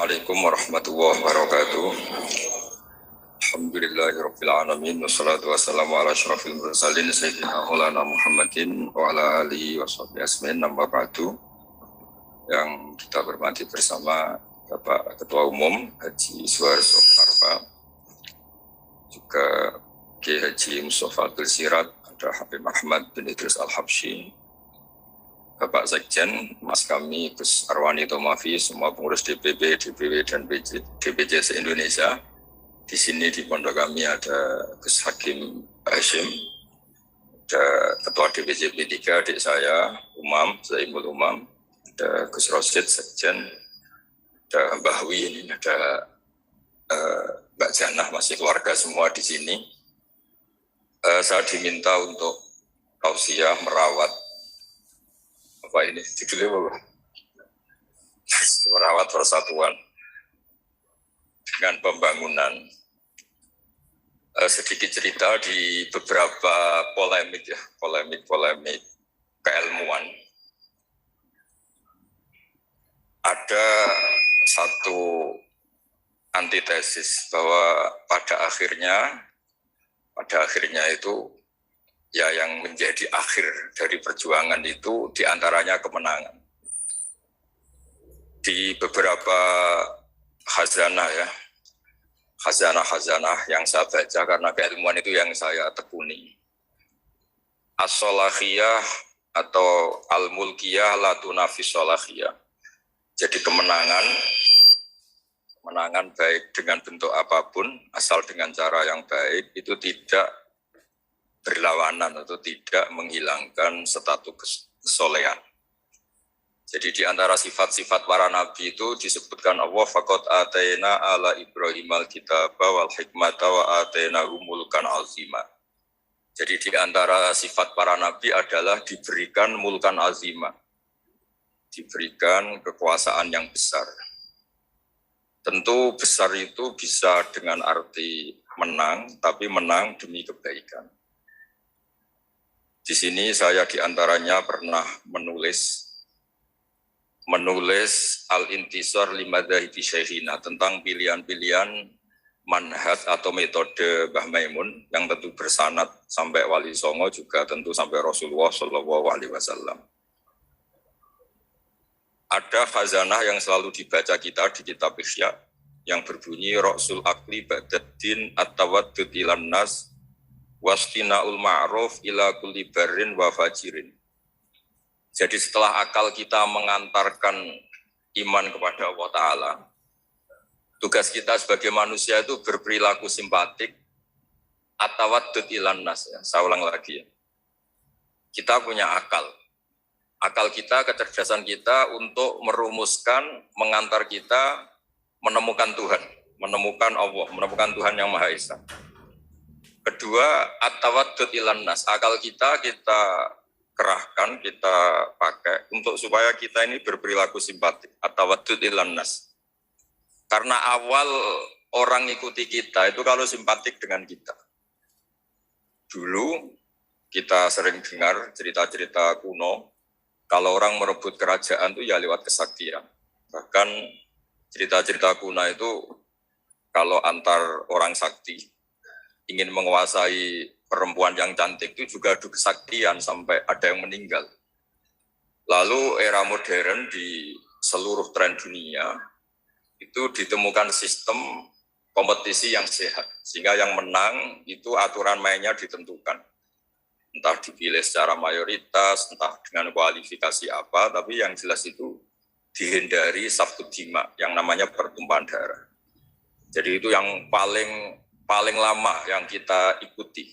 Assalamualaikum warahmatullahi wabarakatuh. Alhamdulillahirabbil alamin wassalatu wassalamu ala asyrafil mursalin sayyidina Maulana Muhammadin wa ala alihi washabbihi asmin amma ba'du. Yang kita hormati bersama Bapak Ketua Umum Haji Suharso Harfa, juga Kiai Haji Mustafa Abdul Sirat, ada Habib Ahmad bin Idris Al-Habsyi, Bapak Sekjen, Mas kami, Gus Arwani Tomafi, semua pengurus DPP, DPW, dan DPC se-Indonesia. Di sini di pondok kami ada Gus Hakim Hashim, ada Ketua DPC P3, adik saya, Umam, Zaimul Umam, ada Gus Rosid, Sekjen, ada Mbah Wi, ini ada Mbak Janah, masih keluarga semua di sini. Saya diminta untuk tausiah merawat apa ini judulnya apa? Merawat persatuan dengan pembangunan. Sedikit cerita di beberapa polemik keilmuan. Ada satu antitesis bahwa pada akhirnya itu ya yang menjadi akhir dari perjuangan itu diantaranya kemenangan. Di beberapa khazanah yang saya baca, karena keilmuan itu yang saya tekuni. As-sholahiyah atau al-mulkiyah la tunafis sholahiyah. Jadi kemenangan baik dengan bentuk apapun, asal dengan cara yang baik, itu tidak berlawanan atau tidak menghilangkan status kesolehan. Jadi di antara sifat-sifat para nabi itu disebutkan Allah faqad atayna ala Ibrahimal kitaba wal hikmata wa atainahum mulkan azima. Jadi di antara sifat para nabi adalah diberikan mulkan azima. Diberikan kekuasaan yang besar. Tentu besar itu bisa dengan arti menang, tapi menang demi kebaikan. Di sini saya diantaranya pernah menulis Al-Intisar Limadzahibi Syekhina tentang pilihan-pilihan manhaj atau metode Mbah Maimun yang tentu bersanad sampai Wali Songo, juga tentu sampai Rasulullah SAW. Ada khazanah yang selalu dibaca kita di kitab Ihya yang berbunyi Ra'sul Aqli Ba'daddin At-Tawaddud ilan Nas Wastina'ul ma'ruf ila kulli barrin wa fajirin. Jadi setelah akal kita mengantarkan iman kepada Allah Ta'ala, tugas kita sebagai manusia itu berperilaku simpatik at-tawaddud ilan nas. Saya ulang lagi ya. Kita punya akal. Akal kita, kecerdasan kita untuk merumuskan, mengantar kita menemukan Tuhan, menemukan Allah, menemukan Tuhan yang Maha Esa. Kedua, at-tawaddud ilan nas. Akal kita kerahkan, kita pakai untuk supaya kita ini berperilaku simpatik. At-tawaddud ilan nas. Karena awal orang ikuti kita itu kalau simpatik dengan kita. Dulu kita sering dengar cerita-cerita kuno, kalau orang merebut kerajaan itu ya lewat kesaktian. Bahkan cerita-cerita kuno itu kalau antar orang sakti ingin menguasai perempuan yang cantik itu juga adu kesaktian sampai ada yang meninggal. Lalu era modern di seluruh tren dunia itu ditemukan sistem kompetisi yang sehat. Sehingga yang menang itu aturan mainnya ditentukan. Entah dipilih secara mayoritas, entah dengan kualifikasi apa, tapi yang jelas itu dihindari safkud dima, yang namanya pertumpahan darah. Jadi itu yang paling lama yang kita ikuti,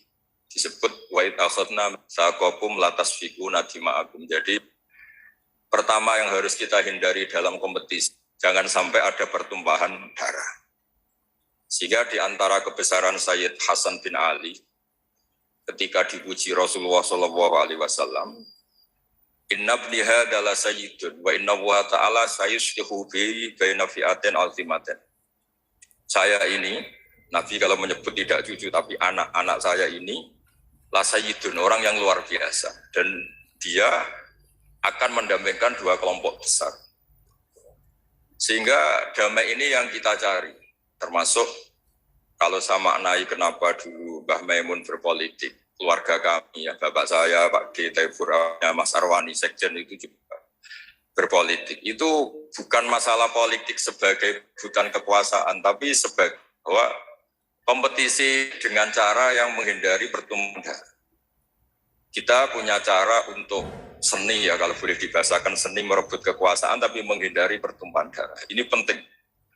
disebut wa akhadna saqakum latasfiquna dima'akum. Jadi pertama yang harus kita hindari dalam kompetisi, jangan sampai ada pertumpahan darah. Sehingga di antara kebesaran Sayyid Hasan bin Ali ketika dipuji Rasulullah SAW, inna ibni hadza la sayyidun wa inna Allah ta'ala sayuslihu bi baina fi'atin azimatin. Saya ini, Nabi kalau menyebut tidak cucu tapi anak saya ini la sayyidun, orang yang luar biasa, dan dia akan mendampingkan dua kelompok besar. Sehingga damai ini yang kita cari, termasuk kalau sama maknai kenapa dulu Mbah Maimun berpolitik, keluarga kami, ya, bapak saya, Pak D. Taifur, Mas Arwani, Sekjen itu juga berpolitik. Itu bukan masalah politik sebagai bukan kekuasaan, tapi sebagai bahwa kompetisi dengan cara yang menghindari pertumbuhan darah. Kita punya cara untuk seni, ya kalau boleh dibahasakan seni merebut kekuasaan, tapi menghindari pertumpahan darah. Ini penting.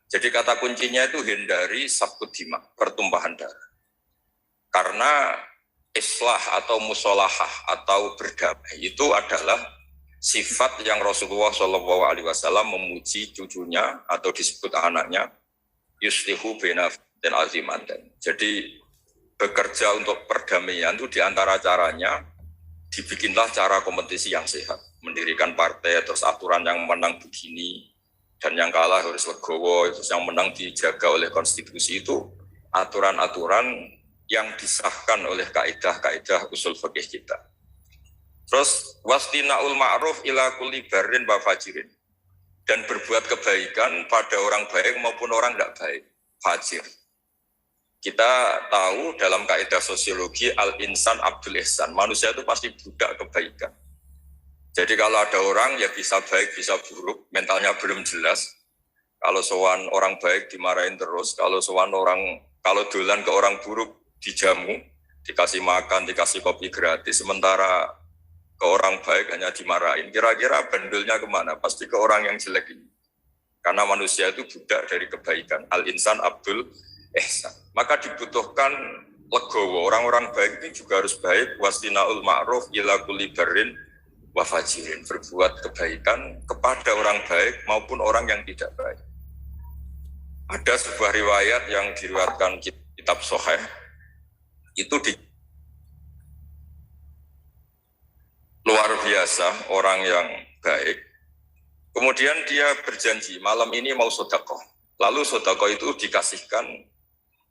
Jadi kata kuncinya itu hindari sabkut dima, pertumpahan darah. Karena islah atau musolahah atau berdamai itu adalah sifat yang Rasulullah SAW memuji cucunya atau disebut anaknya yuslihu bina dan azimadan. Jadi bekerja untuk perdamaian itu diantara caranya dibikinlah cara kompetisi yang sehat, mendirikan partai, terus aturan yang menang begini dan yang kalah harus legowo, terus yang menang dijaga oleh konstitusi. Itu aturan-aturan yang disahkan oleh kaidah-kaidah usul fikih kita. Terus wastina'ul ma'ruf ila kulli barrin wa fajirin, dan berbuat kebaikan pada orang baik maupun orang tidak baik, fajir. Kita tahu dalam kaidah sosiologi al-insan abdul ihsan, manusia itu pasti budak kebaikan. Jadi kalau ada orang ya bisa baik bisa buruk, mentalnya belum jelas. Kalau sowan orang baik dimarahin terus, kalau sowan orang, kalau dolan ke orang buruk dijamu, dikasih makan, dikasih kopi gratis, sementara ke orang baik hanya dimarahin. Kira-kira bandulnya kemana? Pasti ke orang yang jelek ini. Karena manusia itu budak dari kebaikan. Al-insan abdul ihsan. Maka dibutuhkan legowo. Orang-orang baik ini juga harus baik. Wastina'ul ma'ruf ila kulli barrin wa fajirin. Berbuat kebaikan kepada orang baik maupun orang yang tidak baik. Ada sebuah riwayat yang diriwayatkan kitab Sahih. Itu luar biasa orang yang baik. Kemudian dia berjanji malam ini mau sedekah. Lalu sedekah itu dikasihkan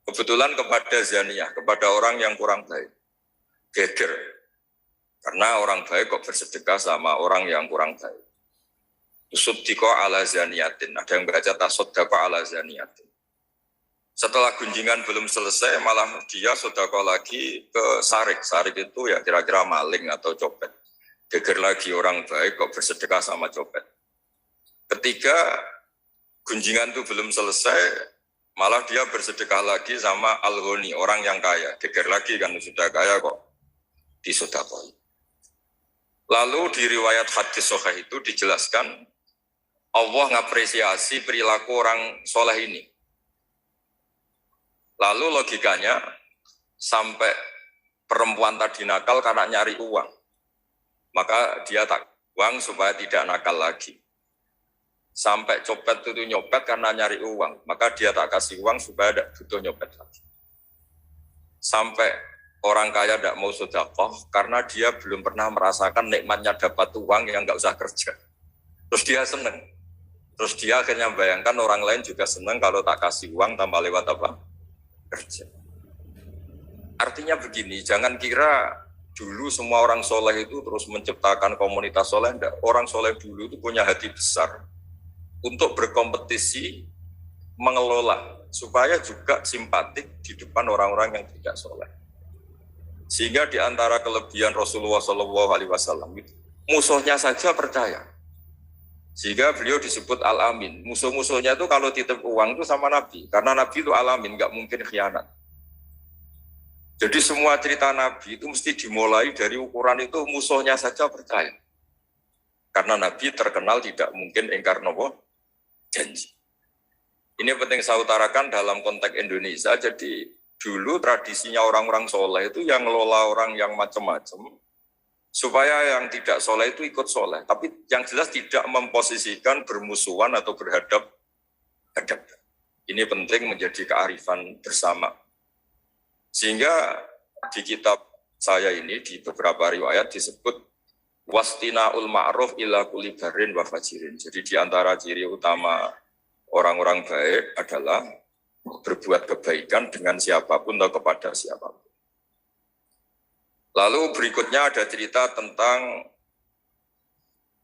kebetulan kepada zaniyah, kepada orang yang kurang baik. Geger. Karena orang baik kok bersedekah sama orang yang kurang baik. Tusuddiqa ala zaniyatin. Ada yang baca tasoddaqa ala zaniyatin. Setelah gunjingan belum selesai, malah dia sedekah lagi ke sarik. Sarik itu ya kira-kira maling atau copet. Geger lagi orang baik kok bersedekah sama copet. Ketika gunjingan itu belum selesai, malah dia bersedekah lagi sama al-ghani, orang yang kaya. Geger lagi kan sudah kaya kok disedekah. Lalu di riwayat hadis sahih itu dijelaskan Allah ngapresiasi perilaku orang soleh ini. Lalu logikanya sampai perempuan tadi nakal karena nyari uang, maka dia tak uang supaya tidak nakal lagi. Sampai copet itu nyopet karena nyari uang, maka dia tak kasih uang supaya tidak butuh nyopet lagi. Sampai orang kaya tidak mau sedekah karena dia belum pernah merasakan nikmatnya dapat uang yang nggak usah kerja. Terus dia senang. Terus dia akhirnya bayangkan orang lain juga senang kalau tak kasih uang tambah lewat apa? Kerja. Artinya begini, jangan kira dulu semua orang soleh itu terus menciptakan komunitas soleh. Enggak. Orang soleh dulu itu punya hati besar untuk berkompetisi mengelola supaya juga simpatik di depan orang-orang yang tidak soleh. Sehingga di antara kelebihan Rasulullah SAW itu musuhnya saja percaya. Sehingga beliau disebut Al-Amin. Musuh-musuhnya itu kalau titip uang itu sama Nabi, karena Nabi itu Al-Amin, nggak mungkin khianat. Jadi semua cerita Nabi itu mesti dimulai dari ukuran itu musuhnya saja percaya. Karena Nabi terkenal tidak mungkin ingkar nopo janji. Ini penting saya utarakan dalam konteks Indonesia. Jadi dulu tradisinya orang-orang soleh itu yang ngelola orang yang macam-macam, supaya yang tidak soleh itu ikut soleh. Tapi yang jelas tidak memposisikan bermusuhan atau berhadap-hadap. Ini penting menjadi kearifan bersama. Sehingga di kitab saya ini di beberapa riwayat disebut wastina'ul ma'ruf ila kulli barrin wa fajirin. Jadi di antara ciri utama orang-orang baik adalah berbuat kebaikan dengan siapapun atau kepada siapapun. Lalu berikutnya ada cerita tentang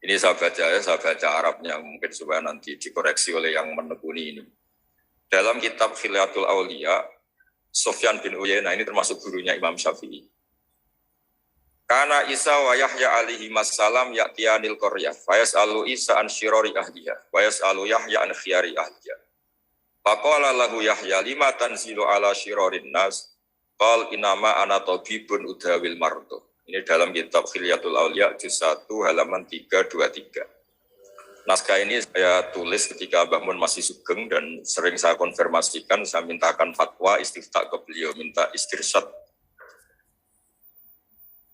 Ini saya baca Arabnya mungkin supaya nanti dikoreksi oleh yang menekuni ini. Dalam kitab Khilyatul Aulia, Sufyan bin Uyainah ini termasuk gurunya Imam Syafi'i. Karena Isa wa Yahya alaihi wassalam ya'tiyanil qaryah, fa yas'alu Isa an syirari ahliha, wa yas'alu Yahya an khiyari ahliha. Faqala lahu Yahya lima tanzilu ala syirarin nas, qal inama ana tabibun udawil mardo. Ini dalam kitab Khilyatul Aulia juz 1 halaman 323. Naskah ini saya tulis ketika Mbah Mun masih sugeng dan sering saya konfirmasikan, saya mintakan fatwa istifta ke beliau, minta istirsyad.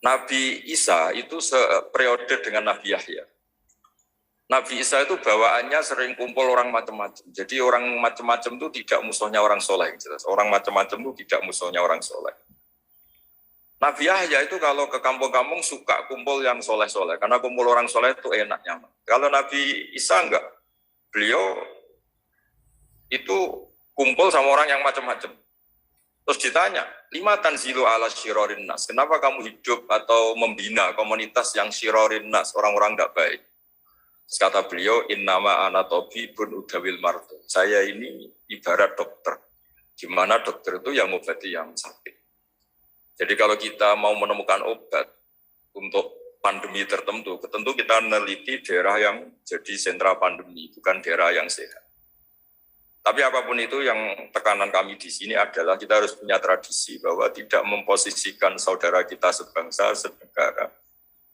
Nabi Isa itu seperiode dengan Nabi Yahya. Nabi Isa itu bawaannya sering kumpul orang macam-macam. Jadi orang macam-macam itu tidak musuhnya orang soleh. Jelas. Orang macam-macam itu tidak musuhnya orang soleh. Nabi Yahya itu kalau ke kampung-kampung suka kumpul yang soleh-soleh. Karena kumpul orang soleh itu enak, nyaman. Kalau Nabi Isa enggak. Beliau itu kumpul sama orang yang macam-macam. Terus ditanya, lima tanzilu ala syirorin nas. Kenapa kamu hidup atau membina komunitas yang syirorin nas, orang-orang tidak baik? Terus kata beliau, innama ana tabibun udawil mardo. Saya ini ibarat dokter. Di mana dokter itu yang mengobati yang sakit. Jadi kalau kita mau menemukan obat untuk pandemi tertentu, tentu kita meneliti daerah yang jadi sentra pandemi, bukan daerah yang sehat. Tapi apapun itu, yang tekanan kami di sini adalah kita harus punya tradisi bahwa tidak memposisikan saudara kita sebangsa, senegara,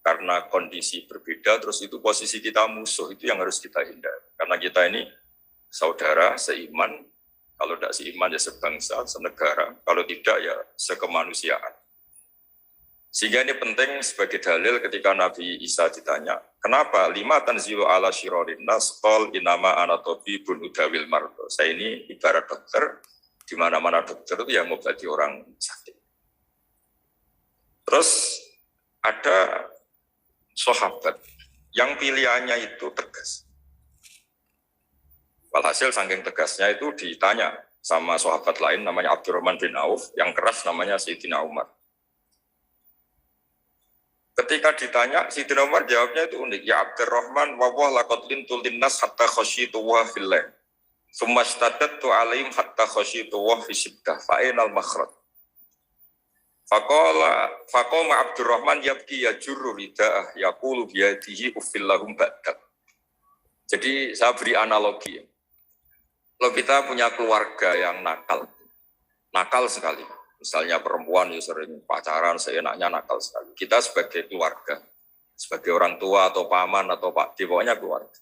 karena kondisi berbeda, terus itu posisi kita musuh, itu yang harus kita hindari. Karena kita ini saudara, seiman, kalau tidak seiman ya sebangsa, senegara, kalau tidak ya sekemanusiaan. Sehingga ini penting sebagai dalil ketika Nabi Isa ditanya, kenapa lima tanzilu ala syirorin nas qol inama ana tabibun udawil mardo. Saya ini ibarat dokter, di mana-mana dokter itu yang mengobati orang sakit. Terus ada sahabat yang pilihannya itu tegas. Walhasil saking tegasnya itu ditanya sama sahabat lain namanya Abdurrahman bin Auf, yang keras namanya Sayyidina Umar. Ketika ditanya, Sayyidina Umar jawabnya itu unik. Ya Abdurrahman, wawah laqad lintul linnas hatta khasyitu wa fillah. Summa stadadtu alaihim hatta khasyitu wa fi syiddah. Fa'inal makhraj. Faqama Abdurrahman yabki yajurru rida'ah yaqulu biyadihi uffillahum ba'dak. Jadi saya beri analogi. Kalau kita punya keluarga yang nakal sekali. Misalnya perempuan yang sering pacaran, seenaknya nakal sekali. Kita sebagai keluarga, sebagai orang tua atau paman atau pakde, pokoknya keluarga.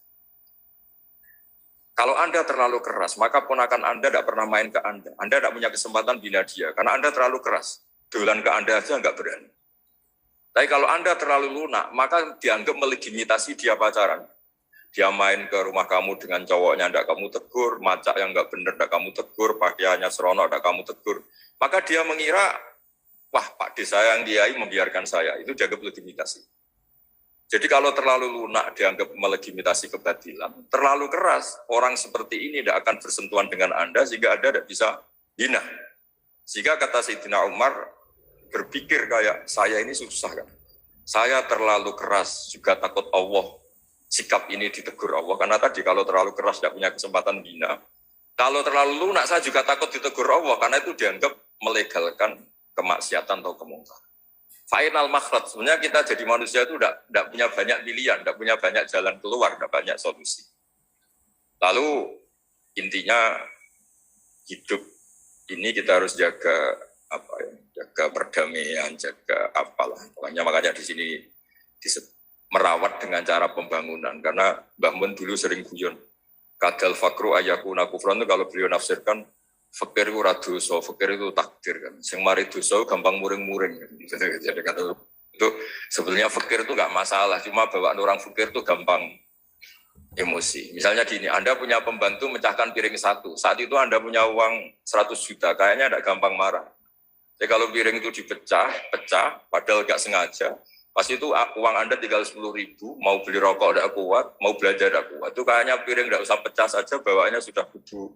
Kalau Anda terlalu keras, maka ponakan Anda tidak pernah main ke Anda. Anda tidak punya kesempatan bina dia, karena Anda terlalu keras. Dolan ke Anda aja nggak berani. Tapi kalau Anda terlalu lunak, maka dianggap melegitimasi dia pacaran. Dia main ke rumah kamu dengan cowoknya, tidak kamu tegur, macak yang nggak benar, tidak kamu tegur, pakaiannya seronok, tidak kamu tegur. Maka dia mengira, wah Pak D saya yang diai membiarkan saya, itu dianggap legitimasi. Jadi kalau terlalu lunak dianggap melegitimasi kebatilan, terlalu keras, orang seperti ini tidak akan bersentuhan dengan Anda, sehingga Anda tidak bisa hina. Sehingga kata Sayyidina Umar, berpikir kayak saya ini susah kan. Saya terlalu keras, juga takut Allah. Sikap ini ditegur Allah, karena tadi kalau terlalu keras tidak punya kesempatan bina. Kalau terlalu lunak saya juga takut ditegur Allah, karena itu dianggap melegalkan kemaksiatan atau kemungkaran. Final makhraj, sebenarnya kita jadi manusia itu tidak punya banyak pilihan, tidak punya banyak jalan keluar, tidak banyak solusi. Lalu intinya hidup ini kita harus jaga jaga perdamaian, jaga apalah. Makanya di sini merawat dengan cara pembangunan, karena Mbah Mun dulu sering guyon. Kadal fakru ayakuna kufran itu kalau beliau nafsirkan fakir itu radoso, fakir itu takdir kan. Sing mari dosa gampang muring-muring. Jadi kata itu sebenarnya fakir itu nggak masalah, cuma bawaan orang fakir itu gampang emosi. Misalnya gini, Anda punya pembantu mecahkan piring satu, saat itu Anda punya uang 100 juta, kayaknya tidak gampang marah. Jadi kalau piring itu pecah, padahal nggak sengaja, pas itu uang Anda tinggal 10.000, mau beli rokok tidak kuat, mau belanja tidak kuat, itu kayaknya piring tidak usah pecah saja, bawaannya sudah kudu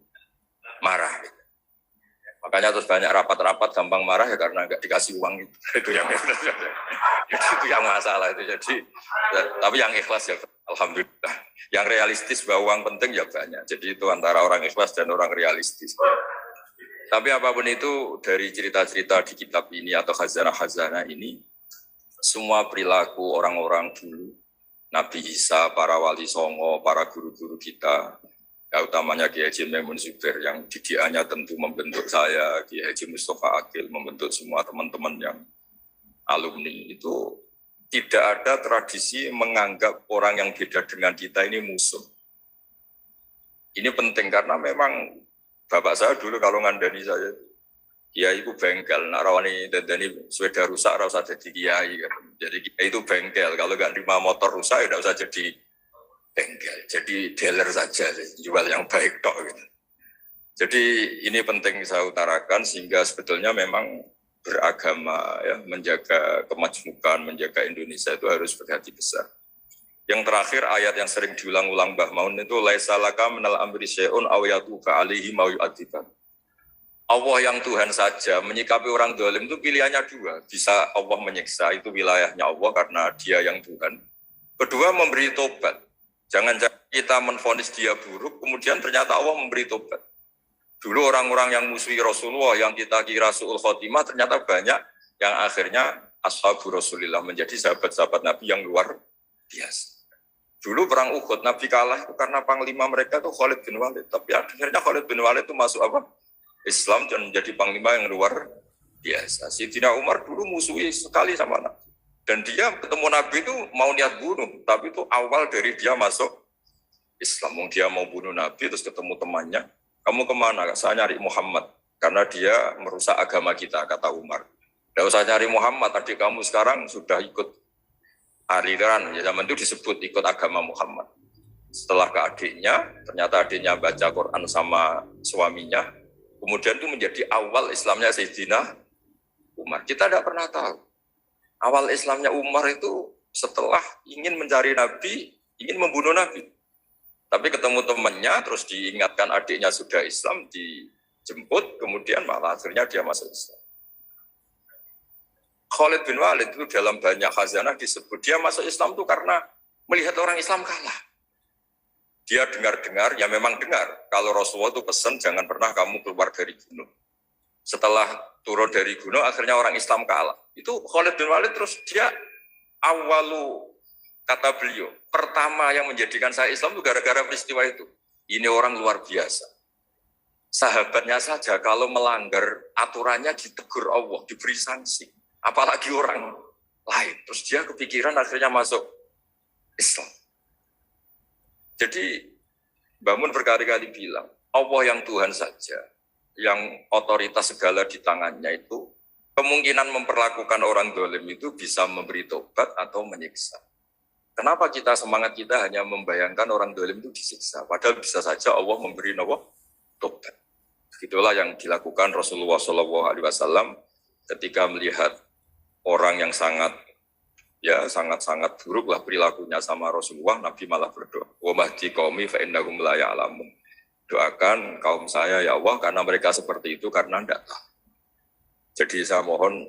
marah. Makanya terus banyak rapat-rapat gampang marah ya karena nggak dikasih uang itu yang masalah itu. Jadi tapi yang ikhlas ya. Alhamdulillah. Yang realistis bahwa uang penting ya banyak. Jadi itu antara orang ikhlas dan orang realistis. Tapi apapun itu dari cerita-cerita di kitab ini atau khazanah-khazanah ini, semua perilaku orang-orang dulu, Nabi Isa, para wali songo, para guru-guru kita, ya utamanya Kiai Haji Maimun Zubair yang didikannya tentu membentuk saya, Kiai Haji Mustafa Akil membentuk semua teman-teman yang alumni itu tidak ada tradisi menganggap orang yang beda dengan kita ini musuh. Ini penting karena memang bapak saya dulu kalau ngandani saya, kiai itu bengkel, nak rawani dandani sepeda rusak, ora usah jadi kiai. Jadi kiai itu bengkel, kalau nggak terima motor rusak, ya tidak usah jadi bengkel, jadi dealer saja, jual yang baik tok. Gitu. Jadi ini penting saya utarakan sehingga sebetulnya memang beragama, ya, menjaga kemajmukan, menjaga Indonesia itu harus berhati besar. Yang terakhir ayat yang sering diulang-ulang Mbah Maun itu laisa laka minal amri syai'un aw yatuka alaihi ma yu'adziban. Allah yang Tuhan saja menyikapi orang zalim itu pilihannya dua, bisa Allah menyiksa itu wilayahnya Allah karena Dia yang Tuhan. Kedua memberi tobat. Jangan kita menvonis dia buruk kemudian ternyata Allah memberi tobat. Dulu orang-orang yang musuhi Rasulullah yang kita kira su'ul khotimah ternyata banyak yang akhirnya ashabu Rasulillah menjadi sahabat-sahabat Nabi yang luar biasa. Dulu perang Uhud Nabi kalah itu karena panglima mereka itu Khalid bin Walid. Tapi akhirnya Khalid bin Walid itu masuk apa? Islam dan menjadi panglima yang luar biasa. Sayyidina Umar dulu musuhi sekali sama Nabi. Dan dia ketemu Nabi itu mau niat bunuh, tapi itu awal dari dia masuk Islam. Dia mau bunuh Nabi terus ketemu temannya. Kamu kemana? Saya nyari Muhammad. Karena dia merusak agama kita, kata Umar. Tidak usah nyari Muhammad, adik kamu sekarang sudah ikut aliran. Ya, zaman itu disebut ikut agama Muhammad. Setelah ke adiknya, ternyata adiknya baca Quran sama suaminya. Kemudian itu menjadi awal Islamnya Sayyidina Umar. Kita tidak pernah tahu. Awal Islamnya Umar itu setelah ingin mencari Nabi, ingin membunuh Nabi. Tapi ketemu temannya, terus diingatkan adiknya sudah Islam, dijemput, kemudian malah akhirnya dia masuk Islam. Khalid bin Walid itu dalam banyak khazanah disebut, dia masuk Islam itu karena melihat orang Islam kalah. Dia dengar-dengar, ya memang dengar, kalau Rasulullah itu pesan, jangan pernah kamu keluar dari gunung. Setelah turun dari gunung, akhirnya orang Islam kalah. Itu Khalid bin Walid terus dia awalu, kata beliau, pertama yang menjadikan saya Islam itu gara-gara peristiwa itu. Ini orang luar biasa. Sahabatnya saja kalau melanggar aturannya ditegur Allah, diberi sanksi. Apalagi orang lain. Terus dia kepikiran akhirnya masuk Islam. Jadi Mbah Mun berkali-kali bilang, Allah yang Tuhan saja, yang otoritas segala di tangannya itu, kemungkinan memperlakukan orang zalim itu bisa memberi tobat atau menyiksa. Kenapa kita semangat kita hanya membayangkan orang zalim itu disiksa, padahal bisa saja Allah memberi tobat. Itulah yang dilakukan Rasulullah SAW ketika melihat orang yang sangat buruk lah perilakunya sama Rasulullah, Nabi malah berdoa, wa mahdi qaumi fa innahum la ya'lamun. Doakan kaum saya ya Allah karena mereka seperti itu karena tidak tahu. Jadi saya mohon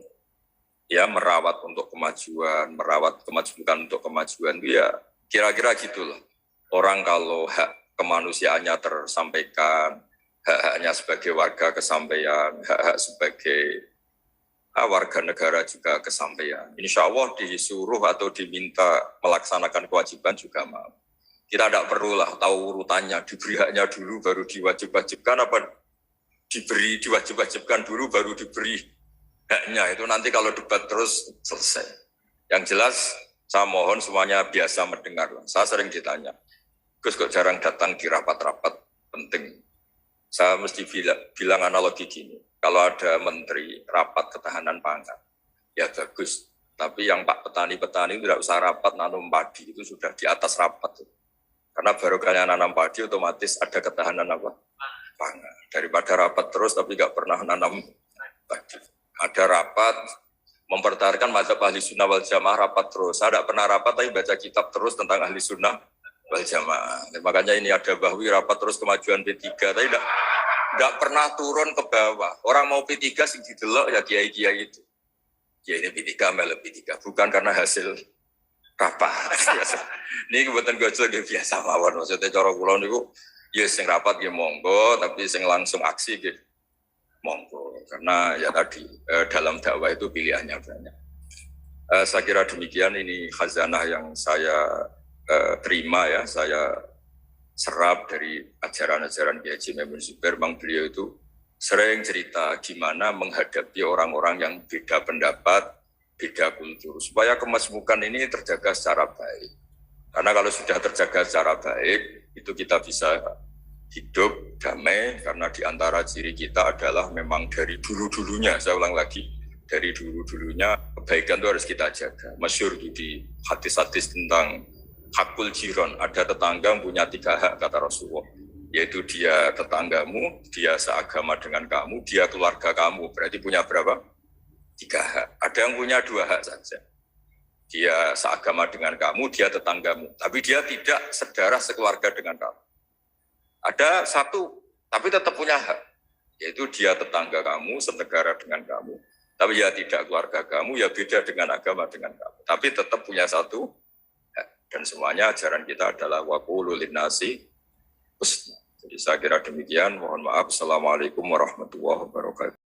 ya merawat untuk kemajuan, merawat kemajuan untuk kemajuan itu ya kira-kira gitulah. Orang kalau hak kemanusiaannya tersampaikan, hak-haknya sebagai warga kesampaian, hak-hak sebagai warga negara juga kesampaian. Insya Allah disuruh atau diminta melaksanakan kewajiban juga mau. Kita tidak perlulah tahu urutannya, diberi haknya dulu baru diwajib-wajibkan apa diwajib-wajibkan dulu baru diberi haknya. Itu nanti kalau debat terus selesai. Yang jelas saya mohon semuanya biasa mendengar. Saya sering ditanya, Gus kok jarang datang di rapat-rapat penting. Saya mesti bilang analogi gini, kalau ada menteri rapat ketahanan pangan, ya bagus. Tapi yang Pak petani-petani tidak usah rapat nanam padi, itu sudah di atas rapat. Karena barokahnya nanam padi otomatis ada ketahanan apa? Pangan. Daripada rapat terus tapi nggak pernah nanam padi. Ada rapat, mempertahankan mazhab ahli sunnah wal jamaah rapat terus. Saya tidak pernah rapat tapi baca kitab terus tentang ahli sunnah wal jamaah. Makanya ini ada bahwi rapat terus kemajuan P3, tapi tidak pernah turun ke bawah. Orang mau P3 sih didelok ya kiai-kiai itu. Ya ini P3 melek P3, bukan karena hasil rapat. Ini kebetulan gue biasa mawon. Maksudnya cara kula niku ya sing rapat ya monggo, tapi sing langsung aksi gitu monggo. Karena ya tadi dalam dakwah itu pilihannya banyak. Saya kira demikian, ini khazanah yang saya terima ya, saya serap dari ajaran-ajaran Kiai Haji Maimun Zubair. Memang beliau itu sering cerita gimana menghadapi orang-orang yang beda pendapat, beda kultur, supaya kemasmukan ini terjaga secara baik. Karena kalau sudah terjaga secara baik, itu kita bisa hidup damai, karena di antara ciri kita adalah memang dari dulu-dulunya, saya ulang lagi, dari dulu-dulunya kebaikan itu harus kita jaga. Masyhur itu di hadis-hadis tentang hakul jiron, ada tetangga yang punya 3 hak kata Rasulullah, yaitu dia tetanggamu, dia seagama dengan kamu, dia keluarga kamu, berarti punya berapa? 3 hak. Ada yang punya 2 hak saja, dia seagama dengan kamu, dia tetanggamu, tapi dia tidak sedarah sekeluarga dengan kamu. Ada 1, tapi tetap punya hak, yaitu dia tetangga kamu, senegara dengan kamu, tapi ya tidak keluarga kamu, ya beda dengan agama dengan kamu, tapi tetap punya 1 hak. Dan semuanya ajaran kita adalah waqulu linnasi husna. Jadi saya kira demikian. Mohon maaf. Assalamualaikum warahmatullahi wabarakatuh.